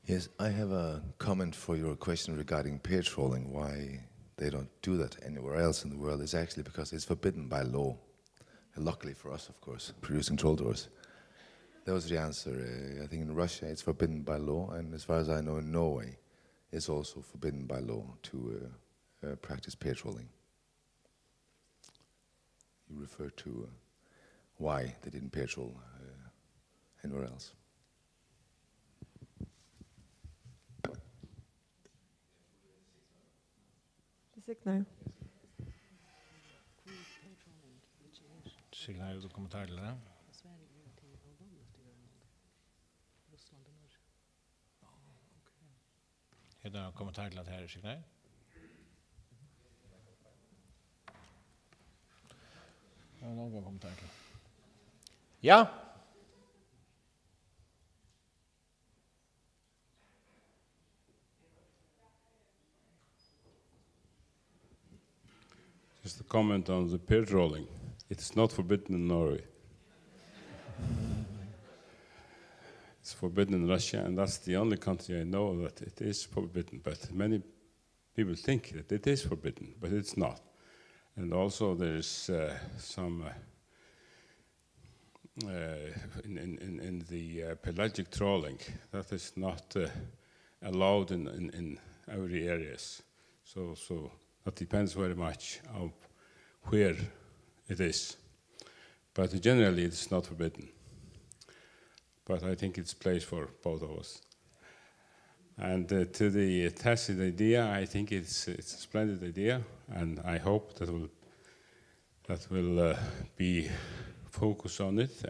Yes, I have a comment for your question regarding pair trolling. Why they don't do that anywhere else in the world is actually because it's forbidden by law. And luckily for us, of course, producing troll doors. That was the answer. I think in Russia it's forbidden by law, and as far as I know in Norway it's also forbidden by law to practice pair trolling. You referred to why they didn't pair troll anywhere else. Signar. Signar, har du kommentar til det? Er det noen kommentar til det her, Signar? Er det noen kommentar til det? Ja? Just a comment on the pair trolling. It's not forbidden in Norway. It's forbidden in Russia, and that's the only country I know that it is forbidden. But many people think that it is forbidden, but it's not. And also there's some in the pelagic trolling that is not allowed in every areas. So that depends very much on where it is. But generally it's not forbidden. But I think it's place for both of us. And to the tacit idea, I think it's a splendid idea, and I hope that will be focus on it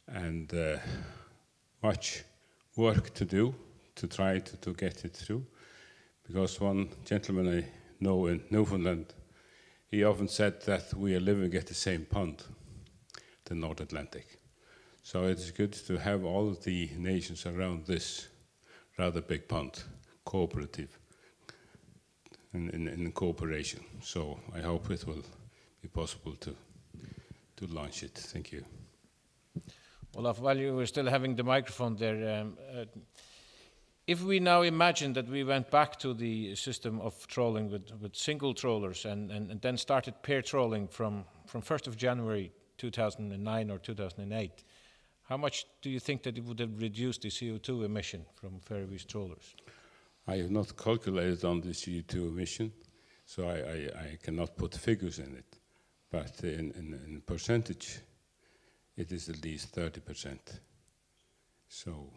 and much work to do to try to get it through. Because one gentleman I know in Newfoundland, he often said that we are living at the same pond, the North Atlantic. So it's good to have all of the nations around this rather big pond, cooperative, in cooperation. So I hope it will be possible to launch it. Thank you. Olaf, while you were still having the microphone there, if we now imagine that we went back to the system of trolling with single trollers and then started pair trolling from 1st of January 2009 or 2008, how much do you think that it would have reduced the CO2 emission from Faroese trawlers? I have not calculated on the CO2 emission, so I cannot put figures in it. But in percentage, it is at least 30%. So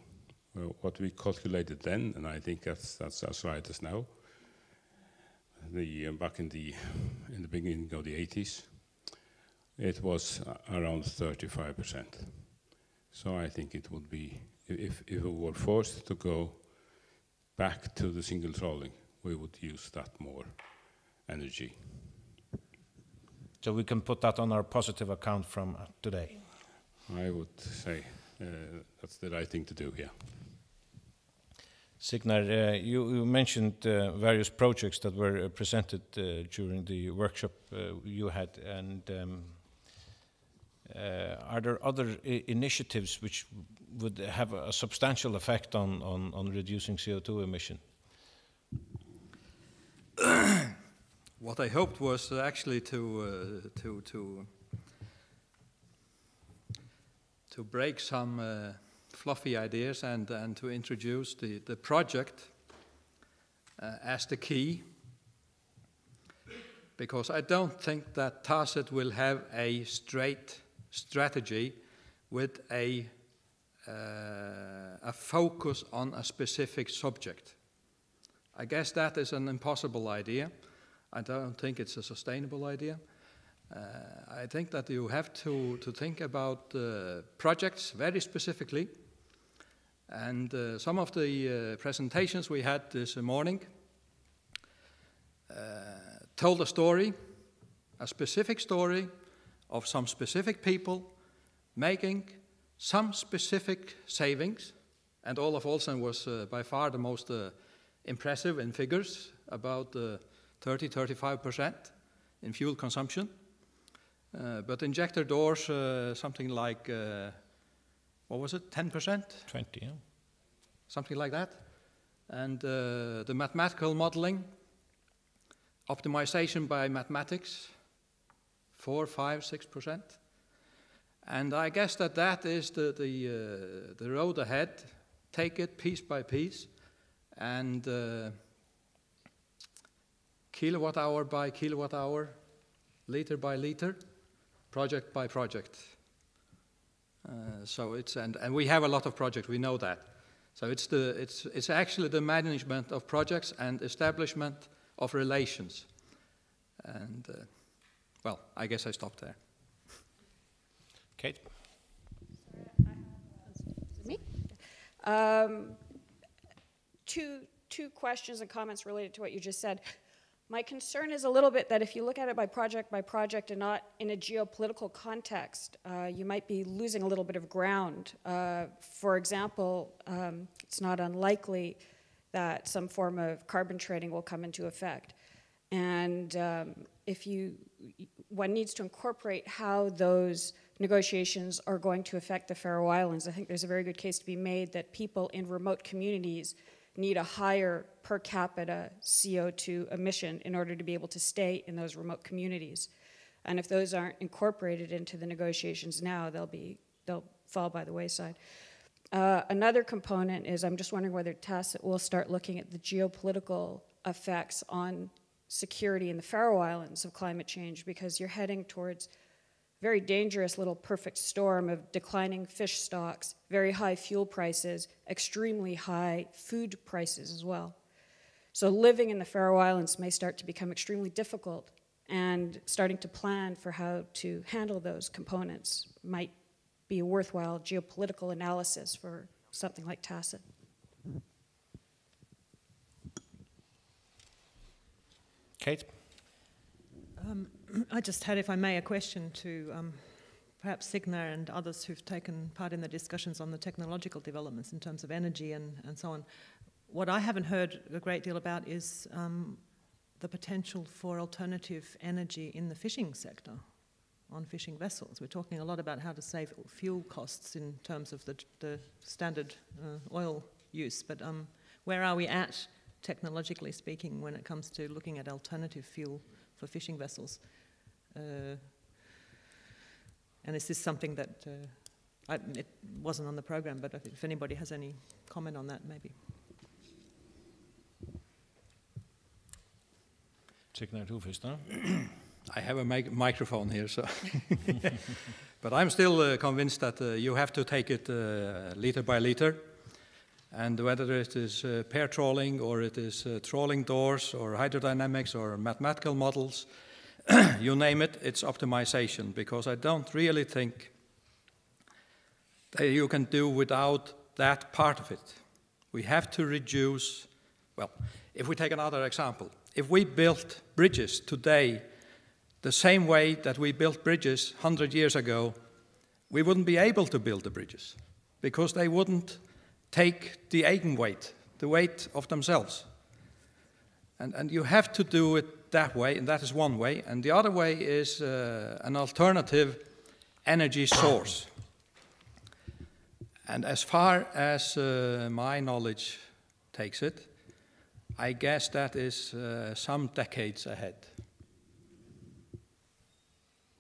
what we calculated then, and I think that's as right as now, back in the beginning of the 80s, it was around 35%. So I think it would be, if we were forced to go back to the single trawling, we would use that more energy. So we can put that on our positive account from today? I would say that's the right thing to do, yeah. Signar, you mentioned various projects that were presented during the workshop you had, and are there other initiatives which would have a substantial effect on reducing CO2 emission? What I hoped was actually to break some fluffy ideas and to introduce the project as the key, because I don't think that TACIT will have a straight strategy with a focus on a specific subject. I guess that is an impossible idea. I don't think it's a sustainable idea. I think that you have to think about projects very specifically. And some of the presentations we had this morning told a story, a specific story of some specific people making some specific savings. And Olaf Olsen was by far the most impressive in figures, about 30–35% in fuel consumption. But injector doors, something like, what was it, 10%? 20, yeah. something like that. And the mathematical modeling, optimization by mathematics, 4, 5, 6%. And I guess that is the road ahead. Take it piece by piece, and kilowatt hour by kilowatt hour, liter by liter, project by project. So it's and we have a lot of projects. We know that. So it's actually the management of projects and establishment of relations. And well, I guess I stop there. Kate? Me? Two questions and comments related to what you just said. My concern is a little bit that if you look at it by project and not in a geopolitical context, you might be losing a little bit of ground. For example, it's not unlikely that some form of carbon trading will come into effect. And one needs to incorporate how those negotiations are going to affect the Faroe Islands. I think there's a very good case to be made that people in remote communities need a higher per capita CO2 emission in order to be able to stay in those remote communities. And if those aren't incorporated into the negotiations now, they'll fall by the wayside. Another component is I'm just wondering whether Tacit will start looking at the geopolitical effects on security in the Faroe Islands of climate change, because you're heading towards very dangerous little perfect storm of declining fish stocks, very high fuel prices, extremely high food prices as well. So living in the Faroe Islands may start to become extremely difficult, and starting to plan for how to handle those components might be a worthwhile geopolitical analysis for something like Tacit. Kate? I just had, if I may, a question to perhaps Signa and others who've taken part in the discussions on the technological developments in terms of energy and so on. What I haven't heard a great deal about is the potential for alternative energy in the fishing sector, on fishing vessels. We're talking a lot about how to save fuel costs in terms of the standard oil use, but where are we at, technologically speaking, when it comes to looking at alternative fuel for fishing vessels? And is this something that, it wasn't on the program, but if anybody has any comment on that, maybe. I have a microphone here, so. But I'm still convinced that you have to take it liter by liter. And whether it is pair trawling, or it is trawling doors, or hydrodynamics, or mathematical models, you name it, it's optimization, because I don't really think that you can do without that part of it. We have to reduce, well, if we take another example, if we built bridges today the same way that we built bridges 100 years ago, we wouldn't be able to build the bridges, because they wouldn't take the eigenweight, the weight of themselves. And you have to do it that way, and that is one way. And the other way is an alternative energy source. And as far as my knowledge takes it, I guess that is some decades ahead.